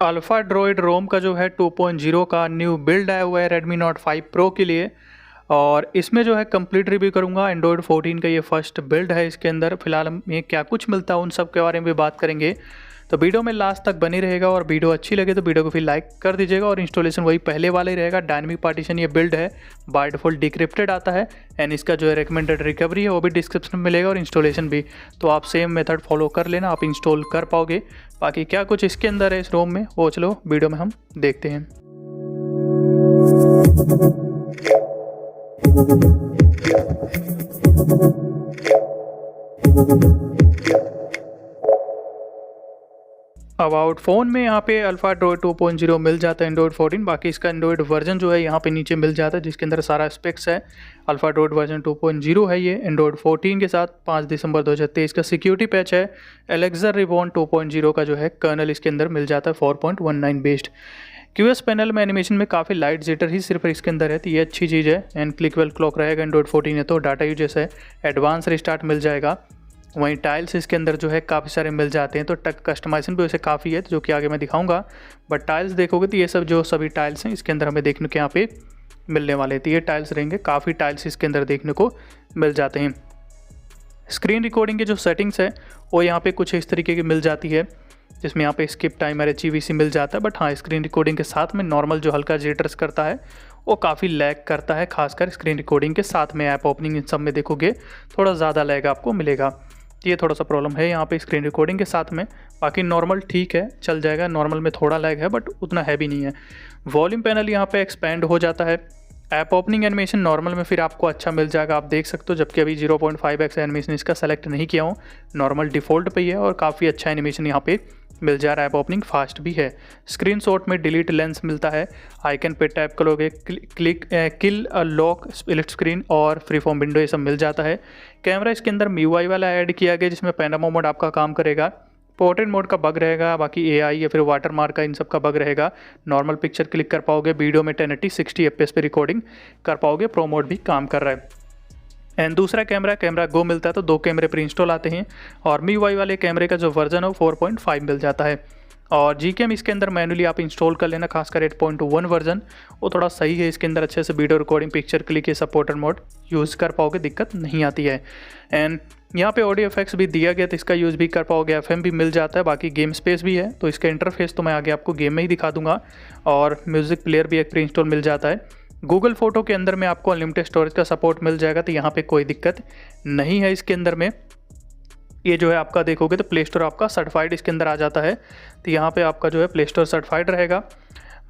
Alpha droid रोम का जो है 2.0 का न्यू बिल्ड आया हुआ है Redmi Note 5 Pro के लिए। और इसमें जो है कंप्लीट रिव्यू करूंगा। एंड्रॉयड 14 का ये फर्स्ट बिल्ड है। इसके अंदर फिलहाल में क्या कुछ मिलता है उन सब के बारे में भी बात करेंगे, तो वीडियो में लास्ट तक बनी रहेगा। और वीडियो अच्छी लगे तो वीडियो को फिर लाइक कर दीजिएगा। और इंस्टॉलेशन वही पहले वाला ही रहेगा। डायनेमिक पार्टीशन ये बिल्ड है, बाय डिफॉल्ट डिक्रिप्टेड आता है। एंड इसका जो है रिकमेंडेड रिकवरी है वो भी डिस्क्रिप्शन में मिलेगा, और इंस्टॉलेशन भी। तो आप सेम मेथड फॉलो कर लेना, आप इंस्टॉल कर पाओगे। बाकी क्या कुछ इसके अंदर है इस रोम में वो चलो वीडियो में हम देखते हैं। अबाउट फ़ोन में यहाँ पे अल्फ़ा ड्रॉइड 2.0 मिल जाता है एंड्रॉइड 14। बाकी इसका एंड्रॉइड वर्जन जो है यहाँ पे नीचे मिल जाता है, जिसके अंदर सारा स्पेक्स है। अल्फ़ा ड्रॉइड वर्जन 2.0 है ये एंड्रॉइड 14 के साथ। 5 दिसंबर 2023 का सिक्योरिटी पैच है। एलेक्सर रिबॉन 2.0 का जो है कर्नल इसके अंदर मिल जाता है 4.19 बेस्ड। QS पैनल में एनिमेशन में काफ़ी लाइट जिटर ही सिर्फ इसके अंदर है, तो ये अच्छी चीज़ है। एंड क्लिकवेल क्लॉक रहेगा एंड्रॉइड 14 है, तो डाटा यूजेस है एडवांस रिस्टार्ट मिल जाएगा। वहीं टाइल्स इसके अंदर जो है काफ़ी सारे मिल जाते हैं, तो टच कस्टमाइजेशन भी वैसे काफ़ी है, जो कि आगे मैं दिखाऊंगा। बट टाइल्स देखोगे तो ये सब जो सभी टाइल्स हैं इसके अंदर हमें देखने के यहाँ पे मिलने वाले हैं। तो ये टाइल्स रहेंगे, काफ़ी टाइल्स इसके अंदर देखने को मिल जाते हैं। स्क्रीन रिकॉर्डिंग की जो सेटिंग्स है वो यहाँ पे कुछ इस तरीके की मिल जाती है, जिसमें यहाँ पे स्किप टाइमर HEVC मिल जाता है। बट हाँ, स्क्रीन रिकॉर्डिंग के साथ में नॉर्मल जो हल्का जिटर्स करता है वो काफ़ी लैग करता है, खासकर स्क्रीन रिकॉर्डिंग के साथ में। ऐप ओपनिंग इन सब में देखोगे थोड़ा ज़्यादा लैग आपको मिलेगा, ये थोड़ा सा प्रॉब्लम है यहाँ पे स्क्रीन रिकॉर्डिंग के साथ में। बाकी नॉर्मल ठीक है, चल जाएगा। नॉर्मल में थोड़ा लैग है बट उतना हैवी नहीं है। वॉल्यूम पैनल यहाँ पे एक्सपेंड हो जाता है। ऐप ओपनिंग एनिमेशन नॉर्मल में फिर आपको अच्छा मिल जाएगा, आप देख सकते हो। जबकि अभी 0.5x एनिमेशन इसका सेलेक्ट नहीं किया हूँ, नॉर्मल डिफ़ॉल्ट पे ही है। और काफ़ी अच्छा एनिमेशन यहाँ पे मिल जा रहा है। ऐप ओपनिंग फास्ट भी है। स्क्रीनशॉट में डिलीट लेंस मिलता है। आइकन पे टैप करोगे किल लॉक स्प्लिट स्क्रीन और फ्री फॉर्म विंडो ये सब मिल जाता है। कैमरा इसके अंदर MIUI वाला ऐड किया गया, जिसमें पैनामो मोड आपका काम करेगा। पोर्ट्रेट मोड का बग रहेगा। बाकी AI या फिर वाटर मार्क का इन सब का बग रहेगा। नॉर्मल पिक्चर क्लिक कर पाओगे। वीडियो में 1080 60 FPS पे रिकॉर्डिंग कर पाओगे। प्रो मोड भी काम कर रहा है। एंड दूसरा कैमरा गो मिलता है, तो 2 कैमरे प्री इंस्टॉल आते हैं। और MIUI वाले कैमरे का जो वर्जन है वो 4.5 मिल जाता है। और Gcam इसके अंदर मैनुअली आप इंस्टॉल कर लेना, खासकर 8.1 वर्जन वो थोड़ा सही है। इसके अंदर अच्छे से वीडियो रिकॉर्डिंग, पिक्चर क्लिक, ये सपोर्टेड मोड यूज़ कर पाओगे, दिक्कत नहीं आती है। एंड यहाँ पे ऑडियो इफेक्ट्स भी दिया गया, तो इसका यूज़ भी कर पाओगे। FM भी मिल जाता है। बाकी गेम स्पेस भी है, तो इसका इंटरफेस तो मैं आगे आपको गेम में ही दिखा दूंगा। और म्यूज़िक प्लेयर भी एक प्री इंस्टॉल मिल जाता है। गूगल फोटो के अंदर में आपको अनलिमिटेड स्टोरेज का सपोर्ट मिल जाएगा, तो यहाँ पे कोई दिक्कत नहीं है। इसके अंदर में ये जो है आपका देखोगे तो प्ले स्टोर आपका सर्टिफाइड इसके अंदर आ जाता है, तो यहाँ पे आपका जो है प्ले स्टोर सर्टिफाइड रहेगा।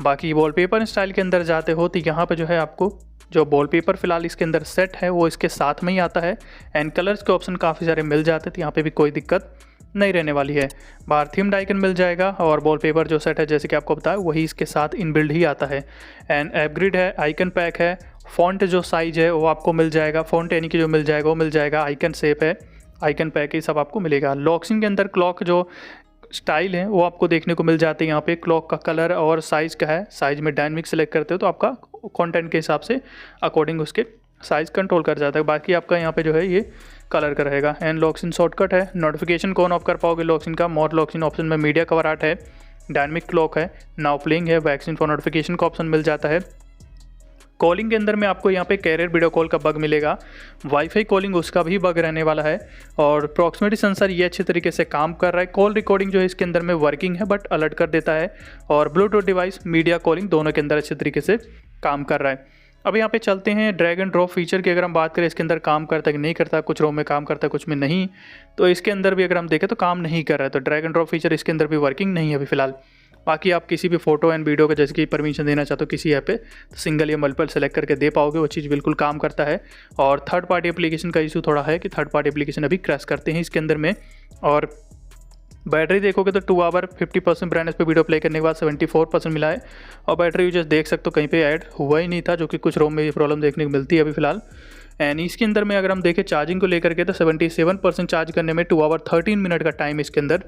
बाकी वॉलपेपर स्टाइल के अंदर जाते हो तो यहाँ पे जो है आपको जो वॉलपेपर फिलहाल इसके अंदर सेट है वो इसके साथ में ही आता है। एंड कलर्स के ऑप्शन काफ़ी सारे मिल जाते हैं, तो यहाँ पे भी कोई दिक्कत नहीं रहने वाली है। बाहर थीम्ड आइकन मिल जाएगा। और वॉलपेपर जो सेट है जैसे कि आपको बताया वही इसके साथ इनबिल्ड ही आता है। एंड ऐप ग्रिड है, आइकन पैक है। फॉन्ट जो साइज है वो आपको मिल जाएगा। फॉन्ट यानी कि जो मिल जाएगा वो मिल जाएगा। आइकन शेप है, आइकन पैक, ये सब आपको मिलेगा। लॉक्सिंग के अंदर क्लॉक जो स्टाइल है वो आपको देखने को मिल जाते हैं। यहाँ पे क्लॉक का कलर और साइज़ का है। साइज़ में डायनेमिक सेलेक्ट करते हो तो आपका कंटेंट के हिसाब से अकॉर्डिंग उसके साइज़ कंट्रोल कर जाता है। बाकी आपका यहाँ पे जो है ये कलर का रहेगा। एंड लॉक्सिन शॉर्टकट है। नोटिफिकेशन कौन ऑफ कर पाओगे लॉक्सिन का। मोड लॉक्सिन ऑप्शन में मीडिया कवर आर्ट है। डायनेमिक क्लॉक है। नाउ प्लेइंग है। वैक्सीन फॉर नोटिफिकेशन का ऑप्शन मिल जाता है। कॉलिंग के अंदर में आपको यहाँ पे कैरियर वीडियो कॉल का बग मिलेगा। वाईफाई कॉलिंग उसका भी बग रहने वाला है। और प्रॉक्सिमिटी सेंसर ये अच्छे तरीके से काम कर रहा है। कॉल रिकॉर्डिंग जो है इसके अंदर में वर्किंग है बट अलर्ट कर देता है। और ब्लूटूथ डिवाइस, मीडिया कॉलिंग दोनों के अंदर अच्छे तरीके से काम कर रहा है। अब यहाँ पे चलते हैं ड्रैग एंड ड्रॉप फीचर की। अगर हम बात करें इसके अंदर काम करता है कि नहीं करता, कुछ रोम में काम करता है कुछ में नहीं, तो इसके अंदर भी अगर हम देखें तो काम नहीं कर रहा है। तो ड्रैग एंड ड्रॉप फीचर इसके अंदर भी वर्किंग नहीं है अभी फिलहाल। बाकी आप किसी भी फोटो एंड वीडियो का जैसे कि परमिशन देना चाहते हो किसी ऐप पे, तो सिंगल या मल्टीपल सेलेक्ट करके दे पाओगे, वो चीज़ बिल्कुल काम करता है। और थर्ड पार्टी एप्लीकेशन का इशू थोड़ा है कि थर्ड पार्टी एप्लीकेशन अभी क्रैश करते हैं इसके अंदर में। और बैटरी देखोगे तो 2 आवर 50% ब्राइटनेस पे वीडियो प्ले करने के बाद 74% मिला है। और बैटरी यूजेस देख सकते हो कहीं पे ऐड हुआ ही नहीं था, जो कि कुछ रोम में ये प्रॉब्लम देखने को मिलती है अभी फिलहाल। एंड इसके अंदर में अगर हम देखें चार्जिंग को लेकर के तो 77% चार्ज करने में 2 आवर 13 मिनट का टाइम इसके अंदर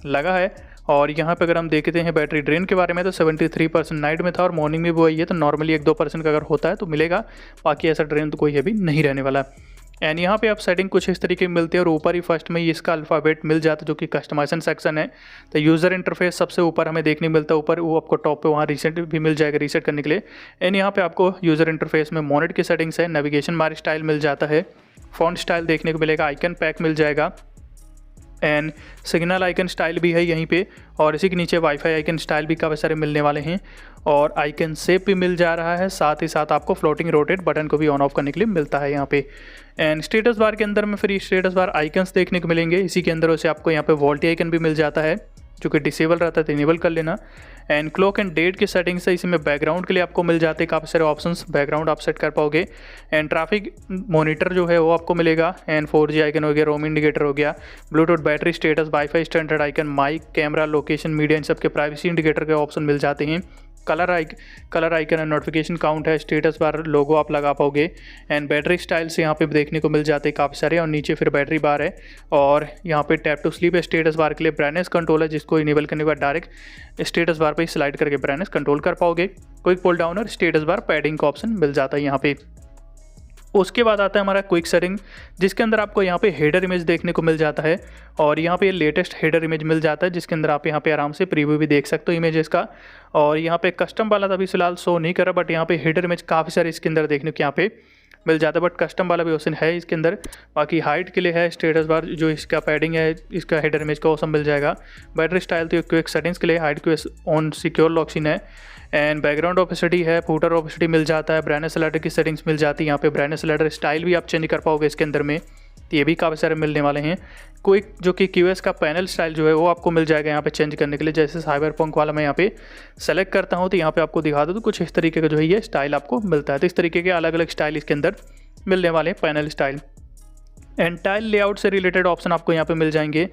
लगा है। और यहाँ पे अगर हम देखते हैं बैटरी ड्रेन के बारे में तो 73% नाइट में था और मॉर्निंग में भी वही है। तो नॉर्मली 1-2% का अगर होता है तो मिलेगा, बाकी ऐसा ड्रेन तो कोई अभी नहीं रहने वाला। एंड यहाँ पे आप सेटिंग कुछ इस तरीके की मिलती है और ऊपर ही फर्स्ट में ही इसका अल्फ़ाबेट मिल जाता है जो कि कस्टमाइजेशन सेक्शन है। तो यूज़र इंटरफेस सबसे ऊपर हमें देखने मिलता है, ऊपर वो आपको टॉप पे वहाँ रीसेट भी मिल जाएगा रीसेट करने के लिए। एंड यहाँ पे आपको यूज़र इंटरफेस में मॉनिटर की सेटिंग्स है, नेविगेशन बार स्टाइल मिल जाता है, फॉन्ट स्टाइल देखने को मिलेगा, आइकन पैक मिल जाएगा एंड सिग्नल आइकन स्टाइल भी है यहीं पे, और इसी के नीचे वाईफाई आइकन स्टाइल भी काफ़ी सारे मिलने वाले हैं और आइकन शेप भी मिल जा रहा है। साथ ही साथ आपको फ्लोटिंग रोटेट बटन को भी ऑन ऑफ करने के लिए मिलता है यहाँ पे। एंड स्टेटस बार के अंदर में फिर स्टेटस बार आइकन्स देखने को मिलेंगे, इसी के अंदर उसे आपको यहाँ पे वोल्टी आइकन भी मिल जाता है जो कि डिसेबल रहता है तो इनेबल कर लेना। एंड क्लॉक एंड डेट की सेटिंग्स है, इसमें बैकग्राउंड के लिए आपको मिल जाते हैं काफ़ी सारे ऑप्शंस, बैकग्राउंड आप सेट कर पाओगे। एंड ट्रैफिक मॉनिटर जो है वो आपको मिलेगा, एंड 4G आइकन हो गया, रोम इंडिकेटर हो गया, Bluetooth battery status, wifi standard icon, mic, camera, location, media, इन सब के प्राइवेसी इंडिकेटर के ऑप्शन मिल जाते हैं। कलर आइकन है, नोटिफिकेशन काउंट है, स्टेटस बार लोगो आप लगा पाओगे। एंड बैटरी स्टाइल्स यहाँ पे देखने को मिल जाते हैं काफ़ी सारे, और नीचे फिर बैटरी बार है और यहाँ पे टैप टू स्लीप है। स्टेटस बार के लिए ब्राइटनेस कंट्रोल है जिसको इनेबल करने के बाद डायरेक्ट स्टेटस बार पे स्लाइड करके ब्राइटनेस कंट्रोल कर पाओगे। क्विक पुल डाउन और स्टेटस बार पैडिंग का ऑप्शन मिल जाता है यहाँ पे। उसके बाद आता है हमारा क्विक सेटिंग, जिसके अंदर आपको यहाँ पे हेडर इमेज देखने को मिल जाता है और यहाँ पे लेटेस्ट हेडर इमेज मिल जाता है जिसके अंदर आप यहाँ पे आराम से प्रीव्यू भी देख सकते हो इमेजेस का। और यहाँ पे कस्टम वाला तो अभी फिलहाल शो नहीं कर रहा, बट यहाँ पे हेडर इमेज काफ़ी सारे इसके अंदर देखने को यहाँ पे मिल जाता है, बट कस्टम वाला भी ऑप्शन है इसके अंदर। बाकी हाइट के लिए है, स्टेटस बार जो इसका पैडिंग है, इसका हेडर इमेज का ऑप्शन मिल जाएगा। बैटरी स्टाइल तो क्विक सेटिंग्स के लिए height quick on secure lock screen है। एंड बैकग्राउंड ऑपेसिटी है, फूटर ऑपेसिटी मिल जाता है, ब्राइटनेस स्लाइडर की सेटिंग्स मिल जाती है यहाँ पे। ब्राइटनेस स्लाइडर स्टाइल भी आप चेंज कर पाओगे इसके अंदर में, तो ये भी काफ़ी सारे मिलने वाले हैं। क्विक जो कि QS का पैनल स्टाइल जो है वो आपको मिल जाएगा यहाँ पे चेंज करने के लिए। जैसे साइबरपंक वाला मैं यहाँ पे सेलेक्ट करता हूँ तो यहाँ पे आपको दिखा दो, तो कुछ इस तरीके का जो है ये स्टाइल आपको मिलता है। तो इस तरीके के अलग अलग स्टाइल इसके अंदर मिलने वाले हैं, panel style. And tile layout से रिलेटेड ऑप्शन आपको यहाँ पे मिल जाएंगे।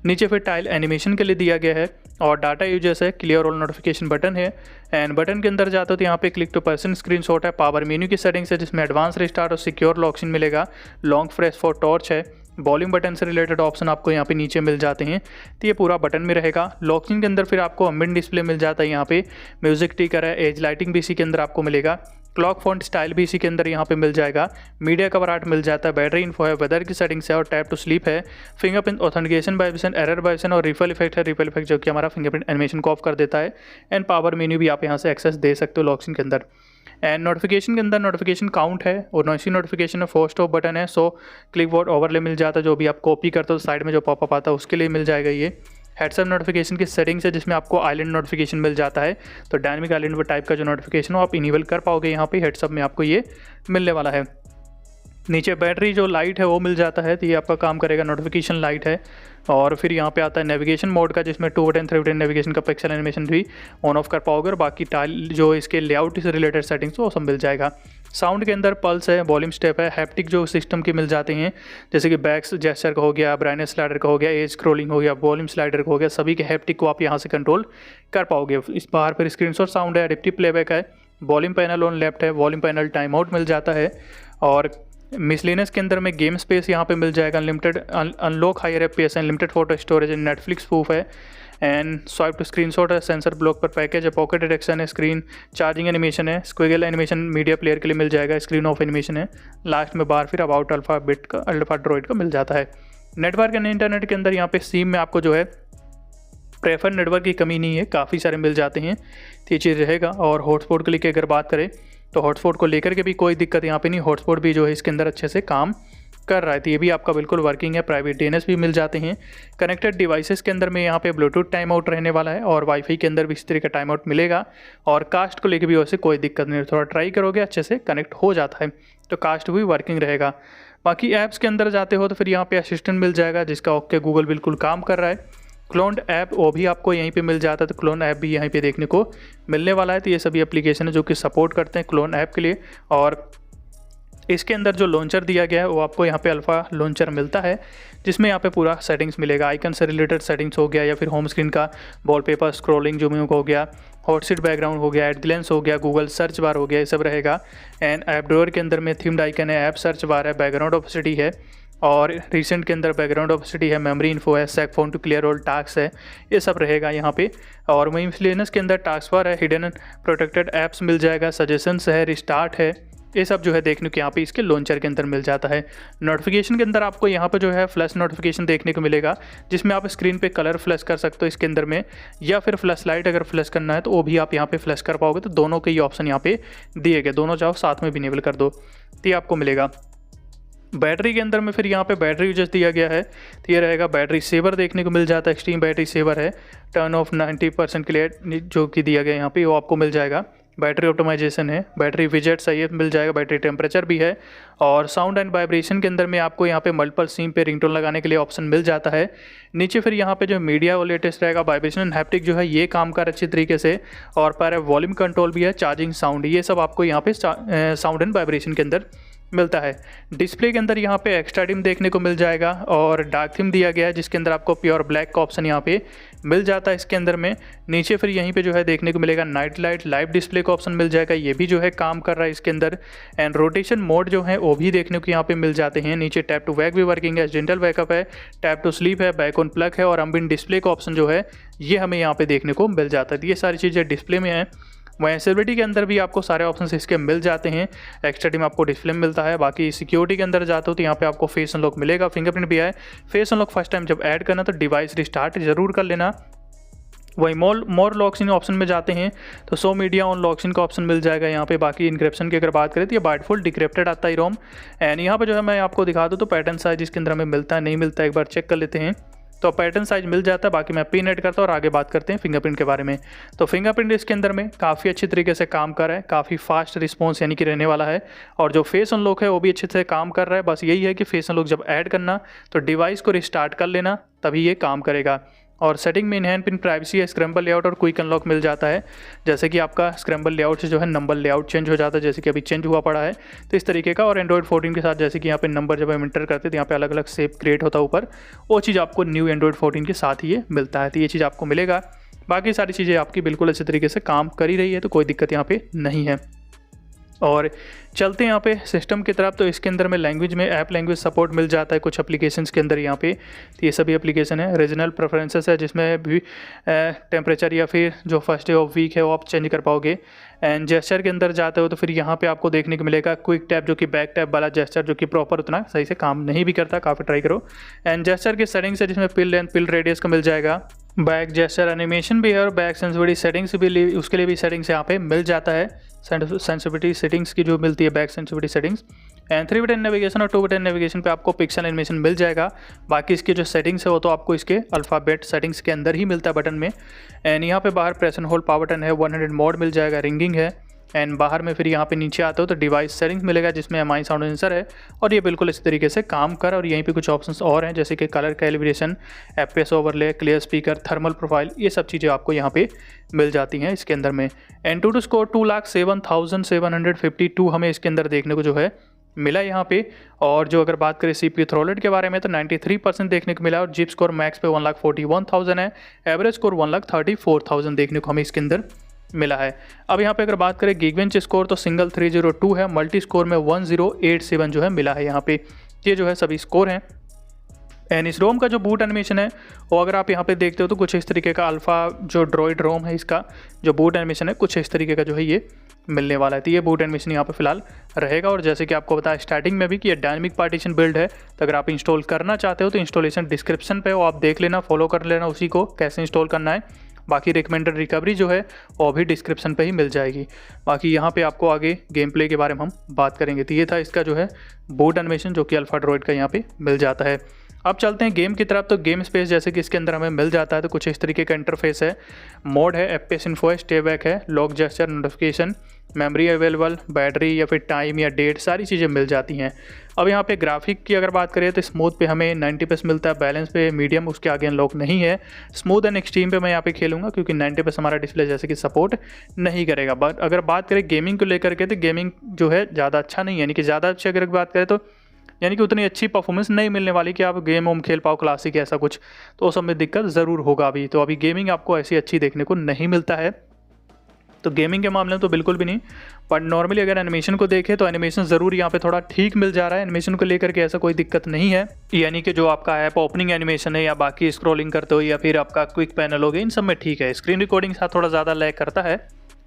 नीचे फिर टाइल एनिमेशन के लिए दिया गया है और डाटा यूजर्स है, क्लियर ऑल नोटिफिकेशन बटन है। एंड बटन के अंदर जाते हो तो यहाँ पे क्लिक टू पर्सन स्क्रीनशॉट है, पावर मेन्यू की सेटिंग्स है जिसमें एडवांस रिस्टार्ट और सिक्योर लॉक्सिन मिलेगा, लॉन्ग प्रेस फॉर टॉर्च है। वॉल्यूम बटन से रिलेटेड ऑप्शन आपको यहाँ पे नीचे मिल जाते हैं, तो ये पूरा बटन में रहेगा। लॉक्सिन के अंदर फिर आपको एम्बिएंट डिस्प्ले मिल जाता है यहाँ पे, म्यूजिक टिकर है, एज लाइटिंग भी इसी के अंदर आपको मिलेगा, क्लॉक फॉन्ट स्टाइल भी इसी के अंदर यहाँ पे मिल जाएगा, मीडिया कवर आर्ट मिल जाता है, बैटरी इन्फो है, वेदर की सेटिंग्स है और टैप टू स्लीप है। Fingerprint authentication vibration, error vibration और रिफल इफेक्ट है, रिफल इफेक्ट जो कि हमारा फिंगरप्रिंट एनिमेशन को ऑफ कर देता है। एंड पावर मेन्यू भी आप यहाँ से एक्सेस दे सकते हो लॉक्सिन के अंदर। एंड नोटिफिकेशन के अंदर नोटिफिकेशन काउंट है और नॉइसी नोटिफिकेशन है, फोर स्टॉप बटन है, सो क्लिक बोर्ड ओवरले मिल जाता है, जो भी आप कॉपी करते हो साइड में जो पॉपअप आता है उसके लिए मिल जाएगा ये। हेडसअप नोटिफिकेशन की सेटिंग्स है जिसमें आपको आइलैंड नोटिफिकेशन मिल जाता है, तो डायनेमिक आइलैंड टाइप का जो नोटिफिकेशन हो आप इनेबल कर पाओगे यहाँ पे, हेडसअप में आपको ये मिलने वाला है। नीचे बैटरी जो लाइट है वो मिल जाता है, तो ये आपका काम करेगा, नोटिफिकेशन लाइट है। और फिर यहाँ पे आता है नेविगेशन मोड का जिसमें 2 बटन 3 बटन नेविगेशन का पिक्सल एनिमेशन भी ऑन ऑफ कर पाओगे और बाकी टाइल जो इसके लेआउट से रिलेटेड सेटिंग्स वो सब मिल जाएगा। साउंड के अंदर पल्स है, वॉल्यूम स्टेप है, हैप्टिक जो सिस्टम के मिल जाते हैं जैसे कि बैक्स जेस्चर का हो गया, ब्राइटनेस स्लाइडर का हो गया, एज स्क्रॉलिंग हो गया, वॉल्यूम स्लाइडर का हो गया, सभी के हैप्टिक को आप यहाँ से कंट्रोल कर पाओगे। इस बाहर फिर स्क्रीनशॉट साउंड है, एडिप्टिव प्लेबैक है, वॉल्यूम पैनल ऑन लेफ्ट है, वॉल्यूम पैनल टाइम आउट मिल जाता है। और मिसलेनियस के अंदर में गेम स्पेस यहाँ पे मिल जाएगा, unlimited unlock higher FPS, unlimited photo storage, Netflix proof है। एंड स्वाइप टू स्क्रीनशॉट है, सेंसर ब्लॉक पर पैकेज है, पॉकेट डिटेक्शन है, स्क्रीन चार्जिंग एनिमेशन है, स्क्विगल एनिमेशन मीडिया प्लेयर के लिए मिल जाएगा, स्क्रीन ऑफ एनिमेशन है। लास्ट में बार फिर अबाउट अल्फा ड्रॉइड का मिल जाता है। नेटवर्क एंड इंटरनेट के अंदर यहाँ पे सिम में आपको जो है प्रेफर नेटवर्क की कमी नहीं है, काफ़ी सारे मिल जाते हैं, तो ये चीज़ रहेगा। और हॉटस्पॉट के लिए अगर बात करें तो हॉटस्पॉट को लेकर के भी कोई दिक्कत यहाँ पे नहीं, हॉटस्पॉट भी जो है इसके अंदर अच्छे से काम कर रहा है, तो ये भी आपका बिल्कुल वर्किंग है। प्राइवेट DNS भी मिल जाते हैं। कनेक्टेड डिवाइसेस के अंदर में यहाँ पे ब्लूटूथ टाइम आउट रहने वाला है और वाईफाई के अंदर भी इस तरह का टाइम आउट मिलेगा। और कास्ट को लेकर भी वैसे कोई दिक्कत नहीं, थोड़ा ट्राई करोगे अच्छे से कनेक्ट हो जाता है तो कास्ट भी वर्किंग रहेगा। बाकी ऐप्स के अंदर जाते हो तो फिर यहाँ पे असिस्टेंट मिल जाएगा जिसका ओके गूगल बिल्कुल काम कर रहा है। क्लोन्ड ऐप वो भी आपको यहीं पे मिल जाता है, तो क्लोन ऐप भी यहीं पे देखने को मिलने वाला है। तो ये सभी एप्लीकेशन है जो कि सपोर्ट करते हैं क्लोन ऐप के लिए। और इसके अंदर जो लॉन्चर दिया गया है वो आपको यहाँ पे अल्फ़ा लॉन्चर मिलता है जिसमें यहाँ पे पूरा सेटिंग्स मिलेगा, आइकन से रिलेटेड सेटिंग्स हो गया या फिर होम स्क्रीन का वॉलपेपर, स्क्रॉलिंग, जूमिंग हो गया, हॉटसीट बैकग्राउंड हो गया, एट ग्लेंस हो गया, गूगल सर्च बार हो गया, ये सब रहेगा। एंड ऐप ड्रॉअर के अंदर में थीम्ड आइकन है, ऐप सर्च बार है, बैकग्राउंड ऑपेसिटी है और रिसेंट के अंदर बैकग्राउंड ऑपेसिटी है, मेमोरी इन्फो है, shake phone to clear all task है, ये सब रहेगा यहाँ पे। और वहीं मिसलेनियस के अंदर टास्क बार है, हिडन प्रोटेक्टेड ऐप्स मिल जाएगा, सजेशंस है, रिस्टार्ट है, ये सब जो है देखने को यहाँ पे इसके लॉन्चर के अंदर मिल जाता है। नोटिफिकेशन के अंदर आपको यहाँ पे जो है फ्लैश नोटिफिकेशन देखने को मिलेगा, जिसमें आप स्क्रीन पे कलर फ्लैश कर सकते हो इसके अंदर में, या फिर फ्लैश लाइट अगर फ्लैश करना है तो वो भी आप यहाँ पे फ्लैश कर पाओगे। तो दोनों के ही ऑप्शन यहाँ पे दिए गए, दोनों चाहो साथ में भी इनेबल कर दो तो ये आपको मिलेगा। बैटरी के अंदर में फिर यहाँ पे बैटरी यूजेस दिया गया है, तो ये रहेगा बैटरी सेवर देखने को मिल जाता है, एक्सट्रीम बैटरी सेवर है, टर्न ऑफ 90% के लिए जो कि दिया गया यहाँ पे वो आपको मिल जाएगा। बैटरी ऑप्टिमाइजेशन है, बैटरी विजेट सही है मिल जाएगा, बैटरी टेम्परेचर भी है, और साउंड एंड वाइब्रेशन के अंदर में आपको यहाँ पे मल्टीपल सिम पे रिंगटोन लगाने के लिए ऑप्शन मिल जाता है। नीचे फिर यहाँ पे जो मीडिया वो लेटेस्ट रहेगा, वाइब्रेशन एंड हैप्टिक जो है ये काम कर अच्छी तरीके से, और पर वॉल्यूम कंट्रोल भी है, चार्जिंग साउंड, ये सब आपको यहाँ पे साउंड एंड वाइब्रेशन के अंदर मिलता है। डिस्प्ले के अंदर यहाँ पे एक्स्ट्रा डिम देखने को मिल जाएगा, और डार्क थीम दिया गया है जिसके अंदर आपको प्योर ब्लैक का ऑप्शन यहाँ पे मिल जाता है इसके अंदर में। नीचे फिर यहीं पे जो है देखने को मिलेगा नाइट लाइट लाइव डिस्प्ले का ऑप्शन मिल जाएगा, ये भी जो है काम कर रहा है इसके अंदर। एंड रोटेशन मोड जो है वो भी देखने को यहाँ पे मिल जाते हैं। नीचे टैप टू वैक भी वर्किंग है, जेंटल बैकअप है, टैप टू स्लीप है, बैक ऑन प्लग है, और एम्बिएंट डिस्प्ले का ऑप्शन जो है ये हमें यहाँ पे देखने को मिल जाता है। ये सारी चीज़ें डिस्प्ले में हैं। वहीं सिक्योरिटी के अंदर भी आपको सारे ऑप्शंस इसके मिल जाते हैं, एक्स्ट्रा डिम आपको डिस्प्ले में मिलता है। बाकी सिक्योरिटी के अंदर जाते हो तो यहाँ पे आपको फेस अनलॉक मिलेगा, फिंगरप्रिंट भी है। फेस अनलॉक फर्स्ट टाइम जब ऐड करना तो डिवाइस रिस्टार्ट ज़रूर कर लेना। वही मोर लॉक्स इन ऑप्शन में जाते हैं तो सो मीडिया ऑन लॉक्स इन का ऑप्शन मिल जाएगा यहाँ पे। बाकी इनक्रिप्शन की अगर बात करें तो ये बाय डिफॉल्ट डिक्रिप्टेड आता है रोम। एंड यहाँ पे जो है मैं आपको दिखा दूँ तो पैटर्न साइज इसके अंदर हमें मिलता है नहीं मिलता है एक बार चेक कर लेते हैं। तो पैटर्न साइज मिल जाता है। बाकी मैं पिन ऐड करता हूँ और आगे बात करते हैं फिंगरप्रिंट के बारे में। तो फिंगरप्रिंट इसके अंदर में काफ़ी अच्छी तरीके से काम कर रहा है, काफ़ी फास्ट रिस्पॉन्स यानी कि रहने वाला है, और जो फेस अनलॉक है वो भी अच्छे से काम कर रहा है। बस यही है कि फेस अनलॉक जब ऐड करना तो डिवाइस को रिस्टार्ट कर लेना तभी ये काम करेगा। और सेटिंग में इनहैंड पिन प्राइवेसी है, स्क्रैम्बल लेआउट और क्विक अनलॉक मिल जाता है। जैसे कि आपका स्क्रैम्बल लेआउट से जो है नंबर लेआउट चेंज हो जाता है, जैसे कि अभी चेंज हुआ पड़ा है तो इस तरीके का। और एंड्रॉइड 14 के साथ जैसे कि यहाँ पे नंबर जब हम इंटर करते हैं तो यहाँ पे अलग अलग शेप क्रिएट होता है ऊपर, वो चीज़ आपको न्यू एंड्रॉइड 14 के साथ ही ये मिलता है, तो ये चीज़ आपको मिलेगा। बाकी सारी चीज़ें आपकी बिल्कुल अच्छे तरीके से काम कर ही रही है, तो कोई दिक्कत यहाँ पे नहीं है। और चलते हैं यहाँ पे सिस्टम की तरफ। तो इसके अंदर में लैंग्वेज में ऐप लैंग्वेज सपोर्ट मिल जाता है कुछ एप्लीकेशंस के अंदर यहाँ पे। तो ये सभी एप्लीकेशन है। रीजनल प्रेफरेंसेस है जिसमें भी टेम्परेचर या फिर जो फर्स्ट डे ऑफ वीक है वो आप चेंज कर पाओगे। एंड जेस्चर के अंदर जाते हो तो फिर यहाँ पे आपको देखने को मिलेगा क्विक टैप जो कि बैक टैप वाला जेस्चर, जो कि प्रॉपर उतना सही से काम नहीं भी करता, काफ़ी ट्राई करो। एंड जेस्चर की सेटिंग्स है जिसमें पिल लेंथ पिल रेडियस का मिल जाएगा। बैक जेस्चर एनिमेशन भी है और बैक सेंसिटिविटी सेटिंग्स भी, उसके लिए भी सेटिंग्स यहाँ पे मिल जाता है। सेंसिटिविटी सेटिंग्स की जो मिलती है back sensitivity settings. And 3 button navigation और 2 बटन नेविगेशन पे आपको पिक्सल एनिमेशन मिल जाएगा। बाकी इसकी जो सेटिंग्स है वो तो आपको इसके अल्फ़ाबेट सेटिंग्स के अंदर ही मिलता है बटन में। एंड यहाँ पे बाहर press and hold power button है, 100 मोड मिल जाएगा, रिंगिंग है। एंड बाहर में फिर यहाँ पे नीचे आते हो तो डिवाइस सेटिंग्स मिलेगा जिसमें MI साउंड सेंसर है, और ये बिल्कुल इसी तरीके से काम कर। और यहीं पे कुछ ऑप्शंस और हैं जैसे कि colour calibration, FPS overlay, clear speaker, thermal profile, ये सब चीज़ें आपको यहाँ पे मिल जाती हैं इसके अंदर में। एंटूटू स्कोर 2,07,752 हमें इसके अंदर देखने को जो है मिला यहाँ पे। और जो अगर बात करें CPU थ्रोलेट के बारे में तो 93% देखने को मिला, और जिप स्कोर मैक्स पे 1,41,000 है, एवरेज स्कोर 1,34,000 देखने को हमें इसके अंदर मिला है। अब यहाँ पे अगर बात करें गीगबेंच स्कोर तो सिंगल 302 है, मल्टी स्कोर में 1087 जो है मिला है यहाँ पे। ये जो है सभी स्कोर हैं। एंड इस रोम का जो बूट एनिमेशन है वो अगर आप यहाँ पे देखते हो तो कुछ इस तरीके का अल्फ़ा जो ड्रॉइड रोम है इसका जो बूट एनिमेशन है कुछ इस तरीके का जो है ये मिलने वाला है। तो ये बूट एनिमेशन यहाँ पे फिलहाल रहेगा। और जैसे कि आपको बताया स्टार्टिंग में भी कि ये डायनेमिक पार्टीशन बिल्ड है, तो अगर आप इंस्टॉल करना चाहते हो तो इंस्टॉलेशन डिस्क्रिप्शन पे वो आप देख लेना, फॉलो कर लेना उसी को कैसे इंस्टॉल करना है। बाकी रिकमेंडेड रिकवरी जो है वो भी डिस्क्रिप्शन पे ही मिल जाएगी। बाकी यहाँ पे आपको आगे गेम प्ले के बारे में हम बात करेंगे। तो ये था इसका जो है बूट एनिमेशन जो कि अल्फा ड्रॉइड का यहाँ पे मिल जाता है। अब चलते हैं गेम की तरफ। तो गेम स्पेस जैसे कि इसके अंदर हमें मिल जाता है तो कुछ इस तरीके का इंटरफेस है। मोड है, FPS इन्फो है, स्टे बैक है, lock gesture, notification, memory available, battery या फिर टाइम या डेट, सारी चीज़ें मिल जाती हैं। अब यहाँ पे ग्राफिक की अगर बात करें तो स्मूथ पे हमें 90% मिलता है, बैलेंस पे मीडियम, उसके आगे अनलॉक नहीं है। स्मूथ एंड एक्सट्रीम पे मैं यहाँ पे खेलूंगा क्योंकि 90% हमारा डिस्प्ले जैसे कि सपोर्ट नहीं करेगा। बट अगर बात करें गेमिंग को लेकर के तो गेमिंग जो है ज़्यादा अच्छा नहीं, यानी कि ज़्यादा अच्छी अगर बात करें तो यानी कि उतनी अच्छी परफॉर्मेंस नहीं मिलने वाली कि आप गेम वोम खेल पाओ क्लासिक ऐसा कुछ, तो उस सब में दिक्कत ज़रूर होगा अभी। तो अभी गेमिंग आपको ऐसी अच्छी देखने को नहीं मिलता है, तो गेमिंग के मामले में तो बिल्कुल भी नहीं। बट नॉर्मली अगर एनिमेशन को देखें तो एनिमेशन ज़रूर यहाँ पे थोड़ा ठीक मिल जा रहा है। एनिमेशन को लेकर के ऐसा कोई दिक्कत नहीं है, यानी कि जो आपका ऐप ओपनिंग एनिमेशन है या बाकी स्क्रॉलिंग करते हो या फिर आपका क्विक पैनल हो गया, इन सब में ठीक है। स्क्रीन रिकॉर्डिंग साथ थोड़ा ज़्यादा लैग करता है,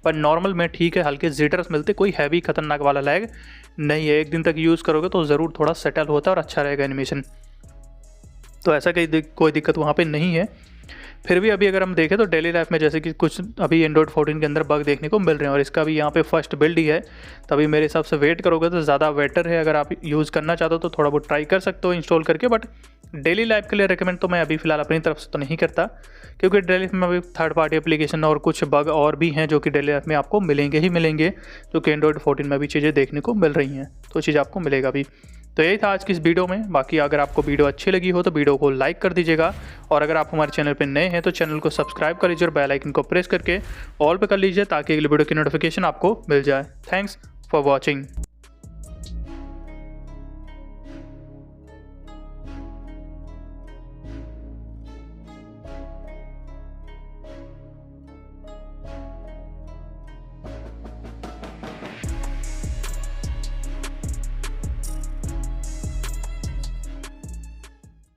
पर नॉर्मल में ठीक है, हल्के जिटर्स मिलते, कोई हैवी खतरनाक वाला लैग नहीं है। एक दिन तक यूज़ करोगे तो ज़रूर थोड़ा सेटल होता है और अच्छा रहेगा एनिमेशन, तो ऐसा कोई दिक्कत वहाँ पे नहीं है। फिर भी अभी अगर हम देखें तो डेली लाइफ में जैसे कि कुछ अभी एंड्रॉइड 14 के अंदर बग देखने को मिल रहे हैं, और इसका भी यहाँ पे फर्स्ट बिल्ड ही है, तभी मेरे हिसाब से वेट करोगे तो ज़्यादा बेटर है। अगर आप यूज़ करना चाहते हो तो थोड़ा बहुत ट्राई कर सकते हो इंस्टॉल करके, बट डेली लाइफ के लिए रिकमेंड तो मैं अभी फ़िलहाल अपनी तरफ से तो नहीं करता, क्योंकि डेली लाइफ में अभी थर्ड पार्टी एप्लीकेशन और कुछ बग और भी हैं जो कि डेली लाइफ में आपको मिलेंगे ही मिलेंगे, जो कि एंड्रॉइड 14 में भी चीज़ें देखने को मिल रही हैं, तो चीज़ आपको मिलेगा भी। तो यही था आज की इस वीडियो में। बाकी अगर आपको वीडियो अच्छी लगी हो तो वीडियो को लाइक कर दीजिएगा, और अगर आप हमारे चैनल पर नए हैं तो चैनल को सब्सक्राइब कर लीजिए और बेल आइकन को प्रेस करके ऑल पे कर लीजिए, ताकि अगली वीडियो की नोटिफिकेशन आपको मिल जाए। Thanks for watching.